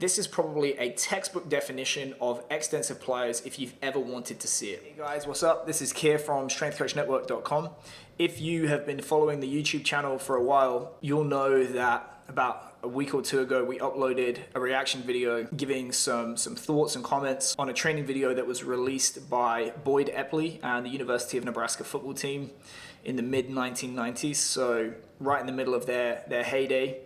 This is probably a textbook definition of extensive plyos if you've ever wanted to see it. Hey guys, what's up? This is Keir from strengthcoachnetwork.com. If you have been following the YouTube channel for a while, you'll know that about a week or two ago, we uploaded a reaction video giving some thoughts and comments on a training video that was released by Boyd Epley and the University of Nebraska football team in the mid-1990s, so right in the middle of their heyday.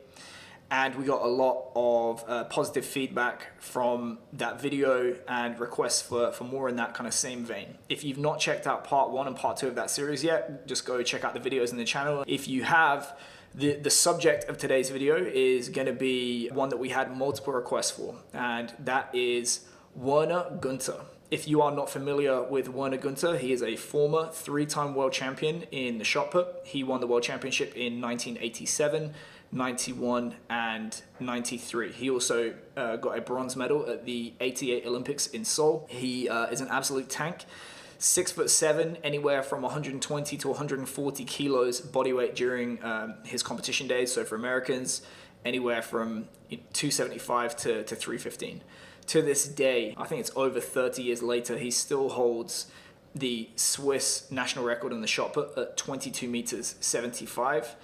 And we got a lot of positive feedback from that video and requests for more in that kind of same vein. If you've not checked out part 1 and part 2 of that series yet, just go check out the videos in the channel. If you have, the subject of today's video is going to be one that we had multiple requests for, and that is Werner Günthör. If you are not familiar with Werner Günthör, he is a former 3-time world champion in the shot put. He won the world championship in 1987, 91 and 93. He also got a bronze medal at the 88 Olympics in Seoul. He is an absolute tank. 6'7", anywhere from 120 to 140 kilos body weight during his competition days. So for Americans, anywhere from 275 to 315. To this day, I think it's over 30 years later, he still holds the Swiss national record in the shot put at 22 meters 75.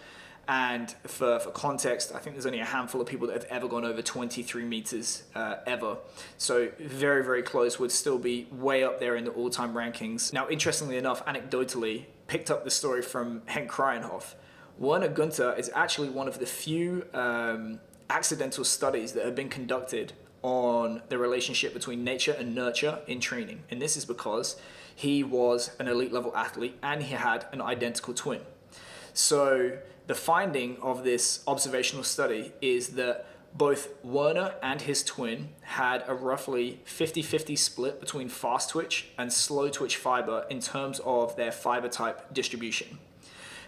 And for context, I think there's only a handful of people that have ever gone over 23 meters ever. So very, very close, would still be way up there in the all-time rankings. Now, interestingly enough, anecdotally, picked up the story from Henk Kraaienhof. Werner Günthör is actually one of the few accidental studies that have been conducted on the relationship between nature and nurture in training. And this is because he was an elite level athlete and he had an identical twin. So the finding of this observational study is that both Werner and his twin had a roughly 50-50 split between fast twitch and slow twitch fiber in terms of their fiber type distribution.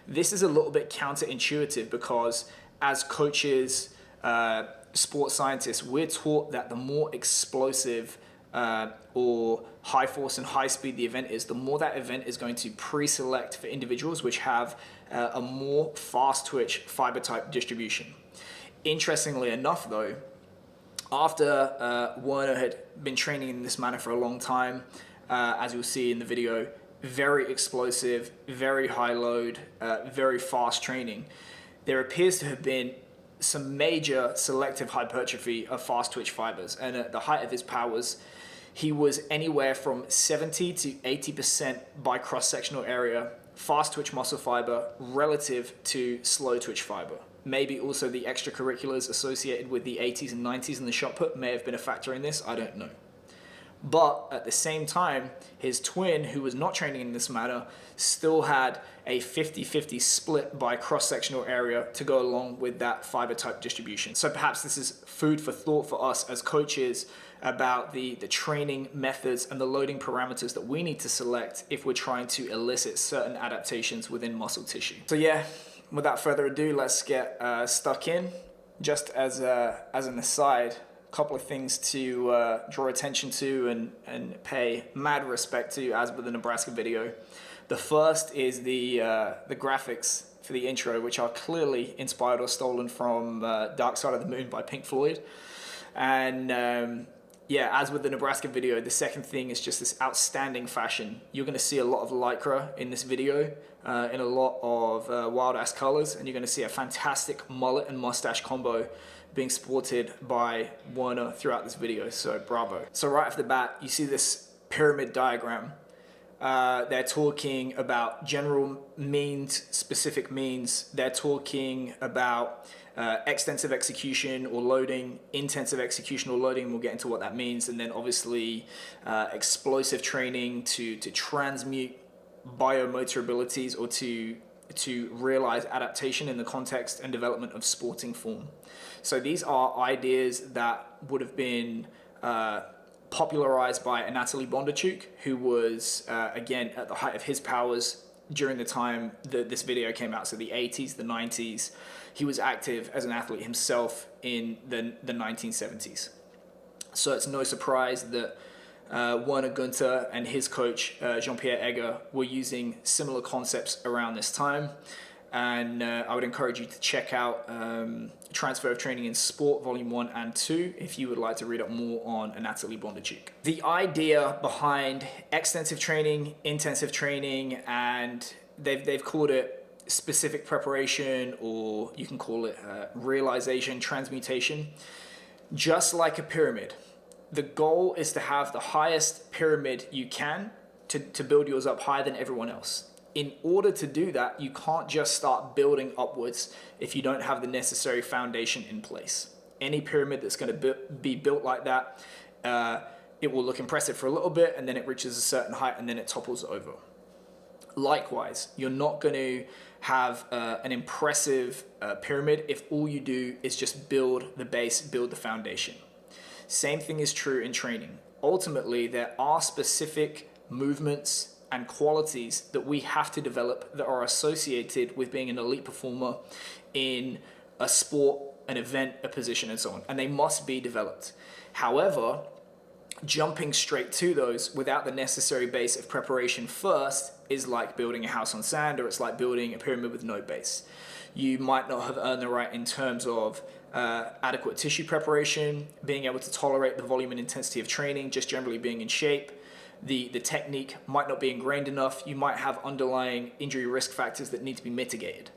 This is a little bit counterintuitive because as coaches, sports scientists, we're taught that the more explosive or high force and high speed the event is, the more that event is going to pre-select for individuals which have a more fast twitch fiber type distribution. Interestingly enough though, after Werner had been training in this manner for a long time, as you'll see in the video, very explosive, very high load, very fast training, there appears to have been some major selective hypertrophy of fast twitch fibers, and at the height of his powers, he was anywhere from 70 to 80% by cross-sectional area fast twitch muscle fiber relative to slow twitch fiber. Maybe also the extracurriculars associated with the 80s and 90s in the shot put may have been a factor in this, I don't know. But at the same time, his twin, who was not training in this manner, still had a 50-50 split by cross-sectional area to go along with that fiber type distribution. So perhaps this is food for thought for us as coaches about the training methods and the loading parameters that we need to select if we're trying to elicit certain adaptations within muscle tissue. So yeah, without further ado, let's get stuck in. Just as an aside, couple of things to draw attention to and pay mad respect to as with the Nebraska video. The first is the graphics for the intro, which are clearly inspired or stolen from Dark Side of the Moon by Pink Floyd. And yeah, as with the Nebraska video, the second thing is just this outstanding fashion. You're going to see a lot of lycra in this video, in a lot of wild-ass colors, and you're going to see a fantastic mullet and mustache combo being sported by Werner throughout this video, so bravo. So right off the bat, you see this pyramid diagram. They're talking about general means, specific means. They're talking about extensive execution or loading, intensive execution or loading. We'll get into what that means. And then obviously explosive training to transmute biomotor abilities or to realize adaptation in the context and development of sporting form. So these are ideas that would have been popularized by Anatoli Bondarchuk, who was, again, at the height of his powers during the time that this video came out, so the 80s, the 90s. He was active as an athlete himself in the 1970s. So it's no surprise that Werner Günthör and his coach, Jean-Pierre Egger, were using similar concepts around this time. And I would encourage you to check out Transfer of Training in Sport, Volume 1 and 2, if you would like to read up more on Anatoli Bondarchuk. The idea behind extensive training, intensive training, and they've called it specific preparation, or you can call it realization, transmutation. Just like a pyramid, the goal is to have the highest pyramid you can to build yours up higher than everyone else. In order to do that, you can't just start building upwards if you don't have the necessary foundation in place. Any pyramid that's going to be built like that, it will look impressive for a little bit, and then it reaches a certain height, and then it topples over. Likewise, you're not going to have an impressive pyramid if all you do is just build the base, build the foundation. Same thing is true in training. Ultimately, there are specific movements and qualities that we have to develop that are associated with being an elite performer in a sport, an event, a position, and so on. And they must be developed. However, jumping straight to those without the necessary base of preparation first is like building a house on sand, or it's like building a pyramid with no base. You might not have earned the right in terms of adequate tissue preparation, being able to tolerate the volume and intensity of training, just generally being in shape. The technique might not be ingrained enough. You might have underlying injury risk factors that need to be mitigated.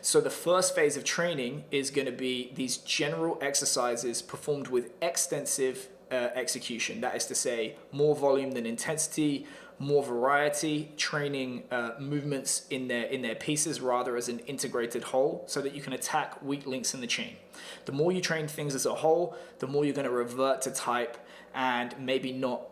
So the first phase of training is going to be these general exercises performed with extensive execution. That is to say, more volume than intensity, more variety, training movements in their pieces rather as an integrated whole, so that you can attack weak links in the chain. The more you train things as a whole, the more you're going to revert to type and maybe not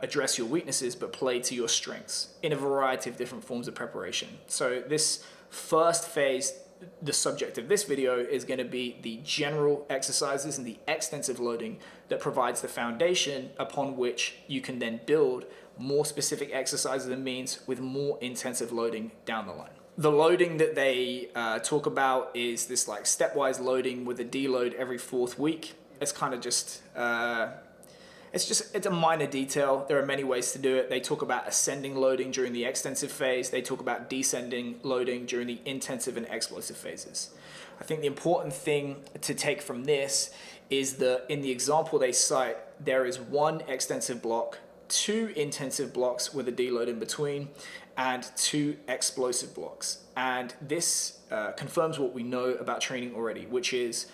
address your weaknesses, but play to your strengths in a variety of different forms of preparation. So this first phase, the subject of this video, is going to be the general exercises and the extensive loading that provides the foundation upon which you can then build more specific exercises and means with more intensive loading down the line. The loading that they talk about is this like stepwise loading with a deload every 4th week. It's kind of just it's a minor detail. There are many ways to do it. They talk about ascending loading during the extensive phase. They talk about descending loading during the intensive and explosive phases. I think the important thing to take from this is that in the example they cite, there is 1 extensive block, 2 intensive blocks with a deload in between, and 2 explosive blocks. And this confirms what we know about training already, which is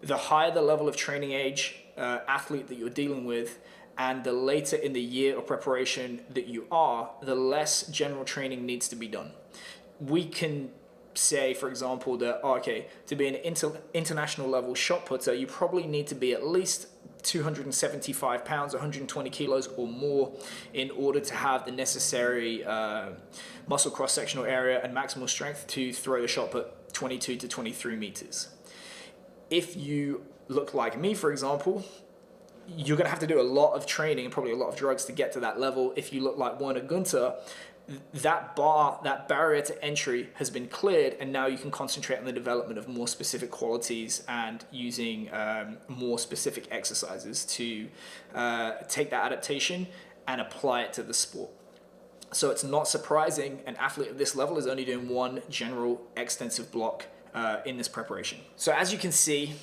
the higher the level of training age athlete that you're dealing with, and the later in the year of preparation that you are, the less general training needs to be done. We can say, for example, that, to be an international level shot putter, you probably need to be at least 275 pounds, 120 kilos or more in order to have the necessary muscle cross-sectional area and maximal strength to throw the shot put 22 to 23 meters. If you look like me, for example, you're going to have to do a lot of training and probably a lot of drugs to get to that level. If you look like Werner Günthör, that barrier to entry has been cleared, and now you can concentrate on the development of more specific qualities and using more specific exercises to take that adaptation and apply it to the sport. So it's not surprising an athlete at this level is only doing 1 general extensive block in this preparation. So as you can see,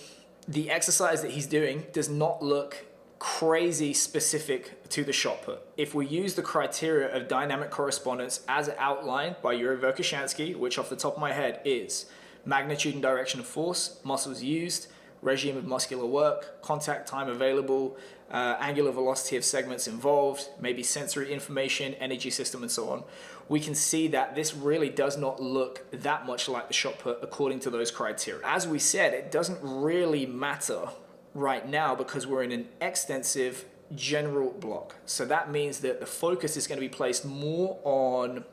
the exercise that he's doing does not look crazy specific to the shot put. If we use the criteria of dynamic correspondence as outlined by Yuri Verkhoshansky, which off the top of my head is magnitude and direction of force, muscles used, regime of muscular work, contact time available, angular velocity of segments involved, maybe sensory information, energy system, and so on, we can see that this really does not look that much like the shot put according to those criteria. As we said, it doesn't really matter right now because we're in an extensive general block. So that means that the focus is going to be placed more on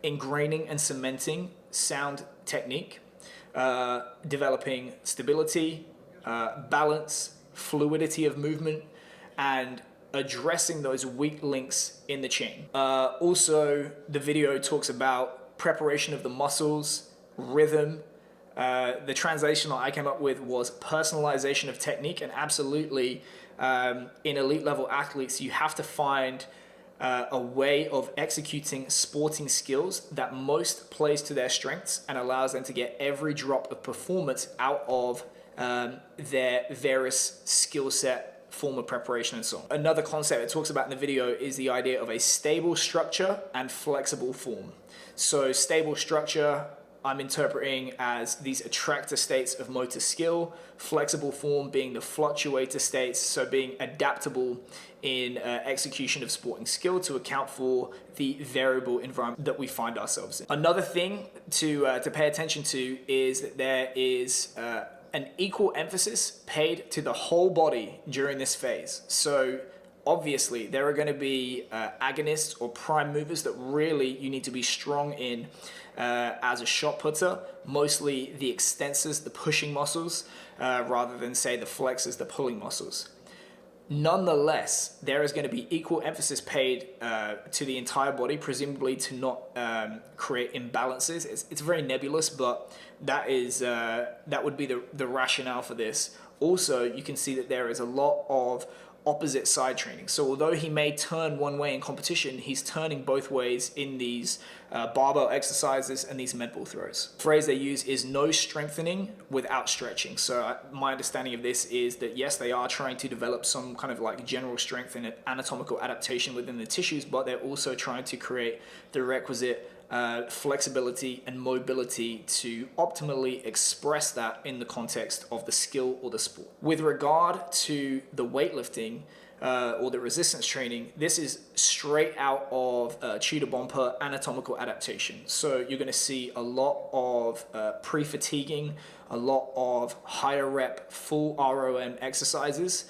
ingraining and cementing sound technique, developing stability, balance, fluidity of movement, and addressing those weak links in the chain. Also, the video talks about preparation of the muscles, rhythm. The translation that I came up with was personalization of technique, and absolutely in elite level athletes, you have to find a way of executing sporting skills that most plays to their strengths and allows them to get every drop of performance out of their various skill set, form of preparation, and so on. Another concept it talks about in the video is the idea of a stable structure and flexible form. So stable structure, I'm interpreting as these attractor states of motor skill, flexible form being the fluctuator states, so being adaptable in execution of sporting skill to account for the variable environment that we find ourselves in. Another thing to pay attention to is that there is an equal emphasis paid to the whole body during this phase. So obviously there are going to be agonists or prime movers that really you need to be strong in as a shot putter, mostly the extensors, the pushing muscles, rather than say the flexors, the pulling muscles. Nonetheless, there is going to be equal emphasis paid to the entire body, presumably to not create imbalances. It's very nebulous, but that would be the rationale for this. Also, you can see that there is a lot of opposite side training. So although he may turn one way in competition, he's turning both ways in these barbell exercises and these med ball throws. The phrase they use is no strengthening without stretching. So my understanding of this is that yes, they are trying to develop some kind of like general strength and anatomical adaptation within the tissues, but they're also trying to create the requisite flexibility and mobility to optimally express that in the context of the skill or the sport. With regard to the weightlifting or the resistance training, this is straight out of Tudor Bomper anatomical adaptation. So you're going to see a lot of pre-fatiguing, a lot of higher rep full ROM exercises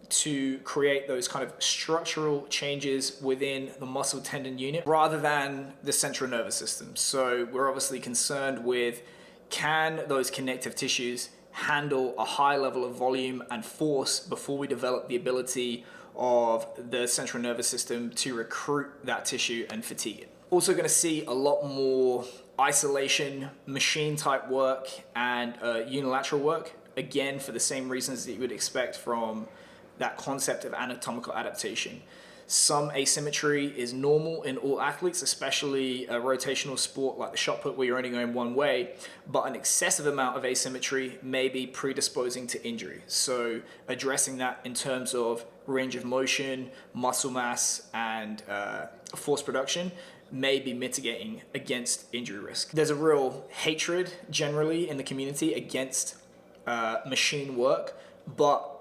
to create those kind of structural changes within the muscle tendon unit rather than the central nervous system. So we're obviously concerned with, can those connective tissues handle a high level of volume and force before we develop the ability of the central nervous system to recruit that tissue and fatigue it. Also going to see a lot more isolation, machine type work and unilateral work, again for the same reasons that you would expect from that concept of anatomical adaptation. Some asymmetry is normal in all athletes, especially a rotational sport like the shot put where you're only going one way, but an excessive amount of asymmetry may be predisposing to injury. So addressing that in terms of range of motion, muscle mass, and force production may be mitigating against injury risk. There's a real hatred generally in the community against machine work, but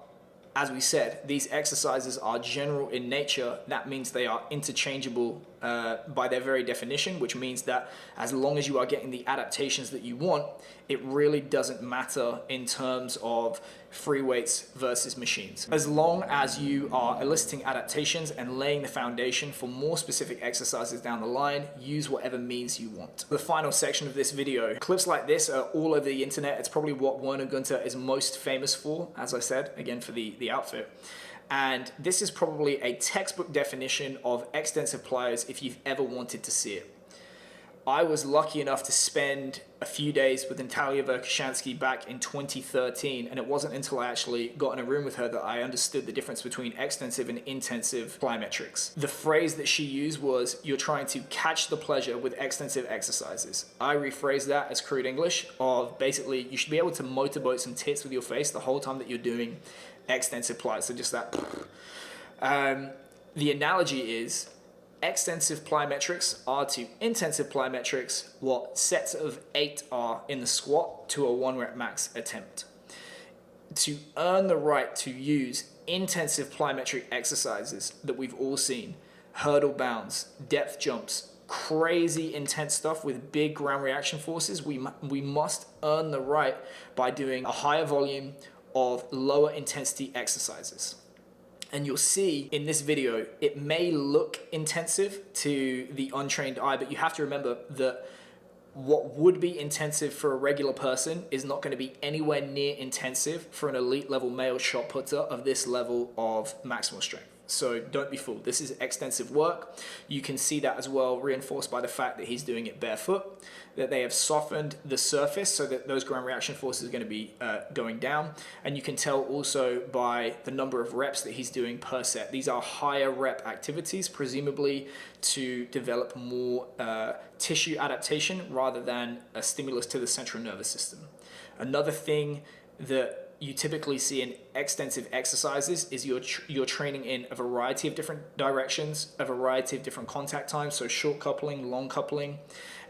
as we said, these exercises are general in nature. That means they are interchangeable by their very definition, which means that as long as you are getting the adaptations that you want, it really doesn't matter in terms of free weights versus machines. As long as you are eliciting adaptations and laying the foundation for more specific exercises down the line, use whatever means you want. The final section of this video, clips like this are all over the internet. It's probably what Werner Günthör is most famous for, as I said, again for the outfit. And this is probably a textbook definition of extensive plyos if you've ever wanted to see it. I was lucky enough to spend a few days with Anatoli Verkhoshansky back in 2013, and it wasn't until I actually got in a room with her that I understood the difference between extensive and intensive plyometrics. The phrase that she used was, you're trying to catch the pleasure with extensive exercises. I rephrased that as crude English of basically you should be able to motorboat some tits with your face the whole time that you're doing extensive plyos. So just that. The analogy is, extensive plyometrics are to intensive plyometrics what sets of 8 are in the squat to a 1 rep max attempt. To earn the right to use intensive plyometric exercises that we've all seen, hurdle bounds, depth jumps, crazy intense stuff with big ground reaction forces, we must earn the right by doing a higher volume of lower intensity exercises. And you'll see in this video, it may look intensive to the untrained eye, but you have to remember that what would be intensive for a regular person is not going to be anywhere near intensive for an elite level male shot putter of this level of maximal strength. So don't be fooled. This is extensive work. You can see that as well reinforced by the fact that he's doing it barefoot, that they have softened the surface so that those ground reaction forces are going to be going down. And you can tell also by the number of reps that he's doing per set. These are higher rep activities, presumably to develop more tissue adaptation rather than a stimulus to the central nervous system. Another thing that you typically see in extensive exercises is you're training in a variety of different directions, a variety of different contact times, so short coupling, long coupling,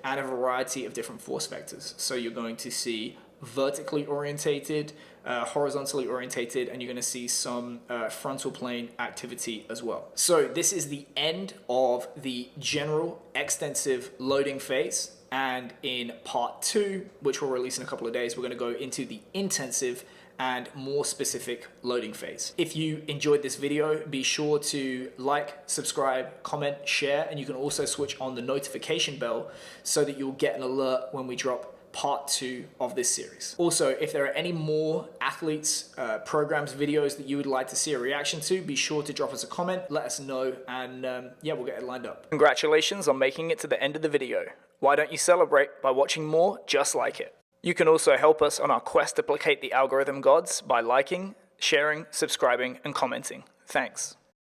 and a variety of different force vectors. So you're going to see vertically orientated, horizontally orientated, and you're going to see some frontal plane activity as well. So this is the end of the general extensive loading phase. And in part 2, which we'll release in a couple of days, we're going to go into the intensive and more specific loading phase. If you enjoyed this video, be sure to like, subscribe, comment, share, and you can also switch on the notification bell so that you'll get an alert when we drop part 2 of this series. Also, if there are any more athletes, programs, videos that you would like to see a reaction to, be sure to drop us a comment, let us know, and yeah, we'll get it lined up. Congratulations on making it to the end of the video. Why don't you celebrate by watching more just like it? You can also help us on our quest to placate the algorithm gods by liking, sharing, subscribing, and commenting. Thanks.